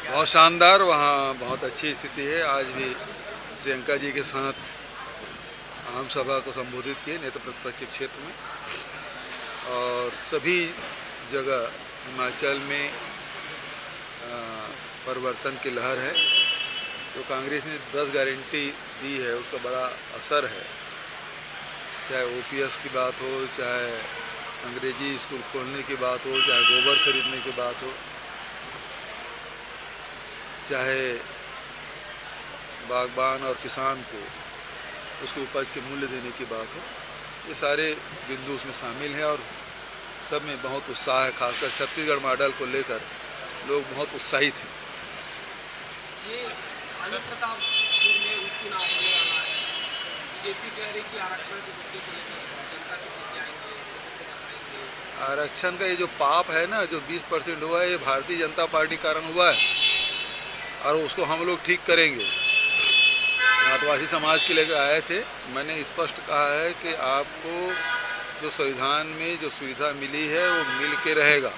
बहुत शानदार, वहाँ बहुत अच्छी स्थिति है। आज भी प्रियंका जी के साथ आम सभा को संबोधित किए नेता प्रतिपक्ष क्षेत्र में, और सभी जगह हिमाचल में परिवर्तन की लहर है। जो कांग्रेस ने 10 गारंटी दी है उसका बड़ा असर है, चाहे ओपीएस की बात हो, चाहे अंग्रेजी स्कूल खोलने की बात हो, चाहे गोबर खरीदने की बात हो, चाहे बागबान और किसान को उसको उपज के मूल्य देने की बात हो, ये सारे बिंदु उसमें शामिल हैं और सब में बहुत उत्साह है। खासकर छत्तीसगढ़ मॉडल को लेकर लोग बहुत उत्साहित हैं। ये प्रतापपुर में उपचुनाव होने वाला है, बीजेपी कह रही कि आरक्षण के मुद्दे को लेकर जनता के बीच जाएंगे। आरक्षण का ये जो पाप है ना, जो 20% हुआ है, ये भारतीय जनता पार्टी कारण हुआ है और उसको हम लोग ठीक करेंगे। आदिवासी समाज के लेकर आए थे, मैंने स्पष्ट कहा है कि आपको जो संविधान में जो सुविधा मिली है वो मिल के रहेगा,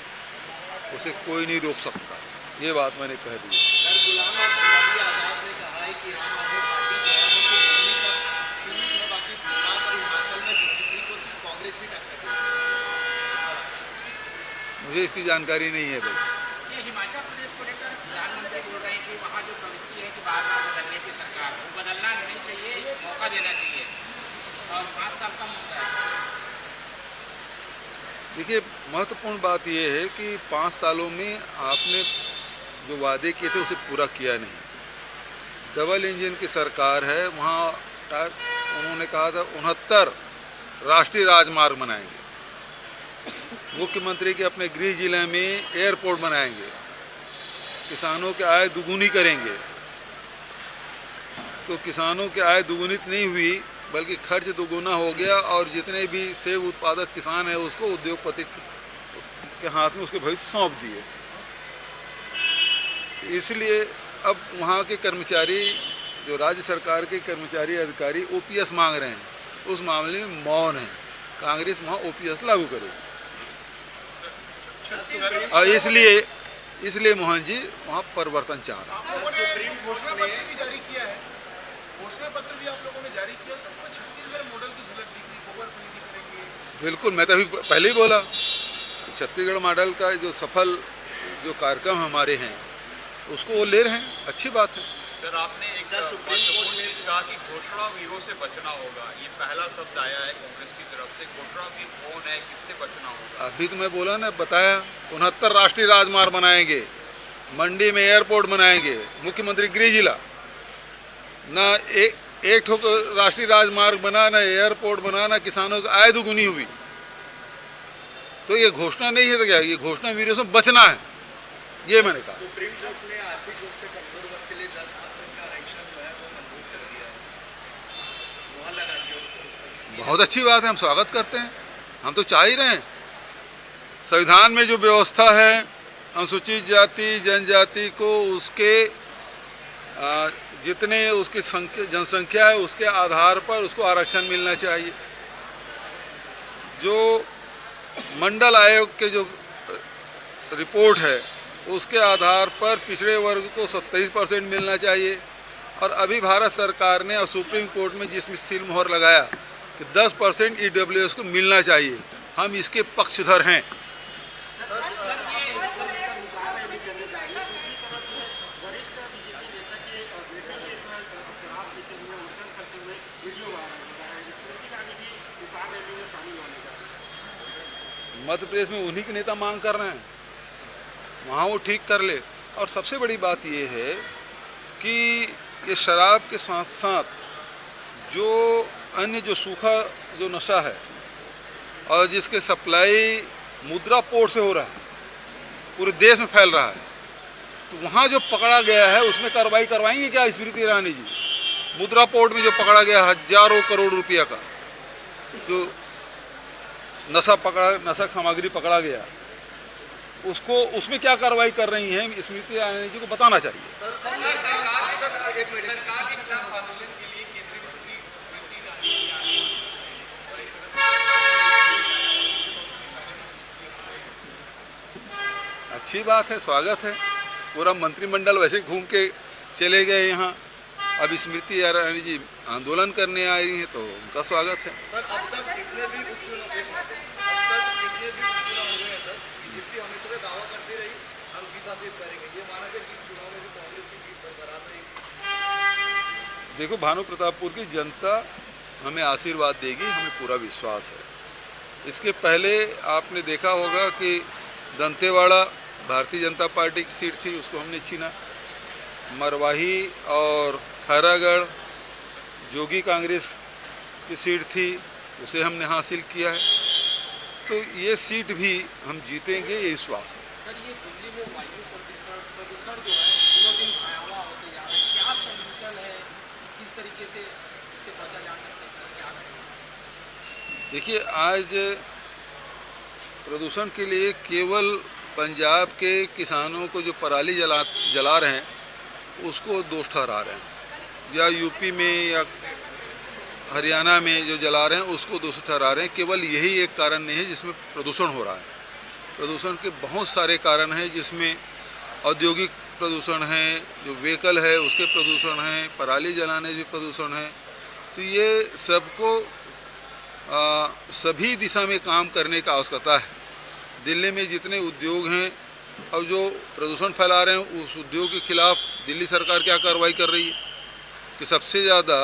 उसे कोई नहीं रोक सकता। ये बात मैंने कह दी। गुलाम नबी आज़ाद ने कहा है कि आम आदमी पार्टी जो है वो सिर्फ दिल्ली तक सीमित है, बाकी गुजरात और हिमाचल में बीजेपी को सिर्फ कांग्रेस ही टक्कर देगी। मुझे इसकी जानकारी नहीं है भाई। ये हिमाचल प्रदेश को लेकर प्रधानमंत्री बोल रहे हैं कि वहाँ जो प्रवृत्ति है कि बार-बार बदलने की सरकार, वो बदलना नहीं चाहिए, मौका देना चाहिए और 5 साल का मुद्दा है। देखिए, महत्वपूर्ण बात यह है कि 5 सालों में आपने जो वादे किए थे उसे पूरा किया नहीं। डबल इंजन की सरकार है, वहाँ उन्होंने कहा था 69 राष्ट्रीय राजमार्ग बनाएंगे, मुख्यमंत्री के अपने गृह जिले में एयरपोर्ट बनाएंगे, किसानों की आय दुगुनी करेंगे। तो किसानों की आय दुगुनित नहीं हुई बल्कि खर्च दुगुना हो गया, और जितने भी सेब उत्पादक किसान हैं उसको उद्योगपति के हाथ में उसके भविष्य सौंप दिए। इसलिए अब वहाँ के कर्मचारी, जो राज्य सरकार के कर्मचारी अधिकारी ओपीएस मांग रहे हैं, उस मामले में मौन है। कांग्रेस वहाँ ओपीएस लागू करेगी और इसलिए मोहन जी वहाँ परिवर्तन चाह रहे हैं। सुप्रीम कोर्ट ने जारी किया है, घोषणा पत्र भी आप लोगों ने जारी किया, सबको छत्तीसगढ़ मॉडल की झलक दिख रही, गोबर खरीदी करेंगे। बिल्कुल, मैं तो अभी पहले ही बोला, छत्तीसगढ़ मॉडल का जो सफल जो कार्यक्रम हमारे हैं उसको वो ले रहे हैं, अच्छी बात है। सर, आपने एक सुप्रीम कोर्ट ने कहा कि घोषणा वीरों से बचना होगा, ये पहला शब्द आया है कांग्रेस की तरफ से। घोषणा वीर कौन है, किससे बचना होगा? अभी तो मैं बोला ना, बताया 69 राष्ट्रीय राजमार्ग बनाएंगे, मंडी में एयरपोर्ट बनाएंगे, मुख्यमंत्री गृह जिला ना एक ठोक राष्ट्रीय राजमार्ग बना, ना एयरपोर्ट बना, ना किसानों की आय दुगुनी हुई। तो ये घोषणा नहीं है तो क्या, ये घोषणा वीरों से बचना है, ये मैंने कहा। सुप्रीम कोर्ट ने आर्थिक रूप से कमजोर वर्ग के लिए 10% का आरक्षण जो है वो मंजूर कर दिया है, वहाँ लगा दिया। बहुत अच्छी बात है, हम स्वागत करते हैं। हम तो चाह ही रहे हैं, संविधान में जो व्यवस्था है अनुसूचित जाति जनजाति को उसके जितने उसकी जनसंख्या है उसके आधार पर उसको आरक्षण मिलना चाहिए। जो मंडल आयोग के जो रिपोर्ट है उसके आधार पर पिछड़े वर्ग को 27% मिलना चाहिए। और अभी भारत सरकार ने और सुप्रीम कोर्ट में जिसमें सील मोहर लगाया कि 10% ईडब्ल्यूएस को मिलना चाहिए, हम इसके पक्षधर हैं। मध्य प्रदेश में उन्हीं के नेता मांग कर रहे हैं, वहाँ वो ठीक कर ले। और सबसे बड़ी बात ये है कि ये शराब के साथ साथ जो अन्य जो सूखा जो नशा है और जिसके सप्लाई मुद्रा पोर्ट से हो रहा है, पूरे देश में फैल रहा है, तो वहाँ जो पकड़ा गया है उसमें कार्रवाई करवाएंगे क्या स्मृति ईरानी जी? मुद्रा पोर्ट में जो पकड़ा गया हजारों करोड़ रुपया का जो नशा सामग्री पकड़ा गया, उसको उसमें क्या कार्रवाई कर रही हैं स्मृति ईरानी जी को बताना चाहिए। अच्छी बात है, स्वागत है, पूरा मंत्रिमंडल वैसे घूम के चले गए यहाँ। अब स्मृति ईरानी जी आंदोलन करने आ रही हैं तो उनका स्वागत है। सर अब तक जितने भी उपचुनाव हुए हैं सर, बीजेपी हमेशा से दावा करती रही हम जीत हासिल करेंगे, ये माना कि इस चुनाव में भी कांग्रेस की जीत बरकरार रहेगी। देखो, भानु प्रतापपुर की जनता हमें आशीर्वाद देगी, हमें पूरा विश्वास है। इसके पहले आपने देखा होगा कि दंतेवाड़ा भारतीय जनता पार्टी की सीट थी, उसको हमने छीना। मरवाही और खैरागढ़ जोगी कांग्रेस की सीट थी, उसे हमने हासिल किया है। तो ये सीट भी हम जीतेंगे, ये विश्वास है। सर, ये दिल्ली में वायु प्रदूषण जो है दिनों दिन भयावह होते जा रहा है, क्या सॉल्यूशन है, किस तरीके से इससे बचा जा सकता है सर, क्या करें? देखिए, आज प्रदूषण के लिए केवल पंजाब के किसानों को जो पराली जला रहे हैं उसको दोष ठहरा रहे हैं, या यूपी में या हरियाणा में जो जला रहे हैं उसको दोष ठहरा रहे हैं। केवल यही एक कारण नहीं है जिसमें प्रदूषण हो रहा है। प्रदूषण के बहुत सारे कारण हैं, जिसमें औद्योगिक प्रदूषण है, जो व्हीकल है उसके प्रदूषण हैं, पराली जलाने से प्रदूषण है। तो ये सबको सभी दिशा में काम करने का आवश्यकता है। दिल्ली में जितने उद्योग हैं और जो प्रदूषण फैला रहे हैं, उस उद्योग के खिलाफ दिल्ली सरकार क्या कार्रवाई कर रही है कि सबसे ज़्यादा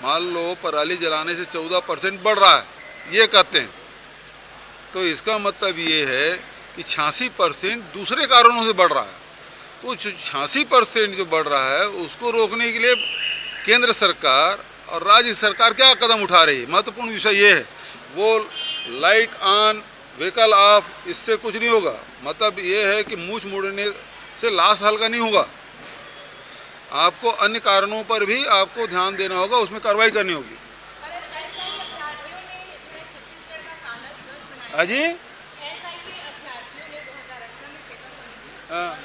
मान लो पराली जलाने से 14% बढ़ रहा है, ये कहते हैं। तो इसका मतलब ये है कि 86% दूसरे कारणों से बढ़ रहा है। तो 86% जो बढ़ रहा है उसको रोकने के लिए केंद्र सरकार और राज्य सरकार क्या कदम उठा रही है, महत्वपूर्ण विषय ये है। वो लाइट ऑन व्हीकल ऑफ, इससे कुछ नहीं होगा। मतलब ये है कि मूछ मुड़ने से लाश हल्का नहीं होगा। आपको अन्य कारणों पर भी आपको ध्यान देना होगा, उसमें कार्रवाई करनी होगी। अजी हाँ,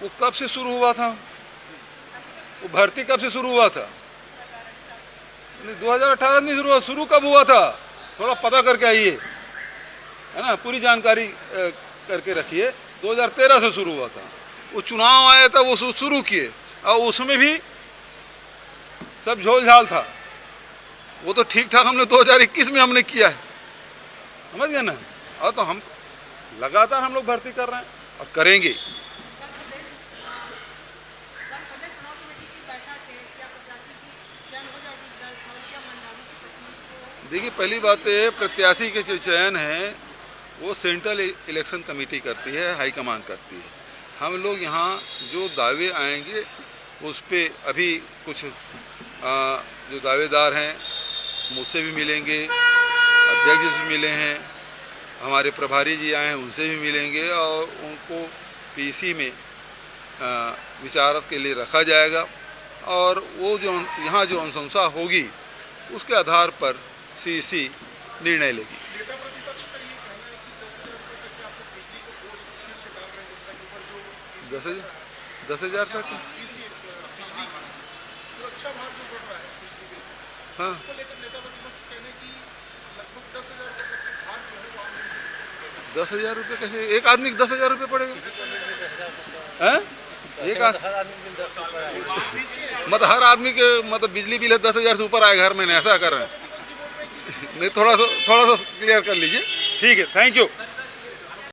वो कब से शुरू हुआ था? वो भर्ती कब से शुरू हुआ था? 2018 में शुरू कब हुआ था? थोड़ा पता करके आइए, है ना, पूरी जानकारी करके रखिए। 2013 से शुरू हुआ था, वो चुनाव आया था, वो शुरू किए, और उसमें भी सब झोल झाल था। वो तो ठीक ठाक हमने 2021 में हमने किया है, समझ गए ना। और तो हम लगातार हम लोग भर्ती कर रहे हैं और करेंगे। देखिए, पहली बात है, प्रत्याशी के जो चयन है वो सेंट्रल इलेक्शन कमेटी करती है, हाईकमान करती है। हम लोग यहाँ जो दावे आएंगे उस पर अभी कुछ जो दावेदार हैं मुझसे भी मिलेंगे, अध्यक्ष जी से मिले हैं, हमारे प्रभारी जी आए हैं उनसे भी मिलेंगे, और उनको पीसी में विचार के लिए रखा जाएगा। और वो जो यहाँ जो अनुशंसा होगी उसके आधार पर सीसी निर्णय लेगी। 10,000 तक हाँ, 10,000 रुपये कैसे एक आदमी को 10,000 रुपये पड़ेगा? हैं? एक मतलब हर आदमी के मतलब बिजली बिल 10,000 से ऊपर आए घर में, ऐसा कर रहे हैं। नहीं, थोड़ा सा क्लियर कर लीजिए। ठीक है, थैंक यू।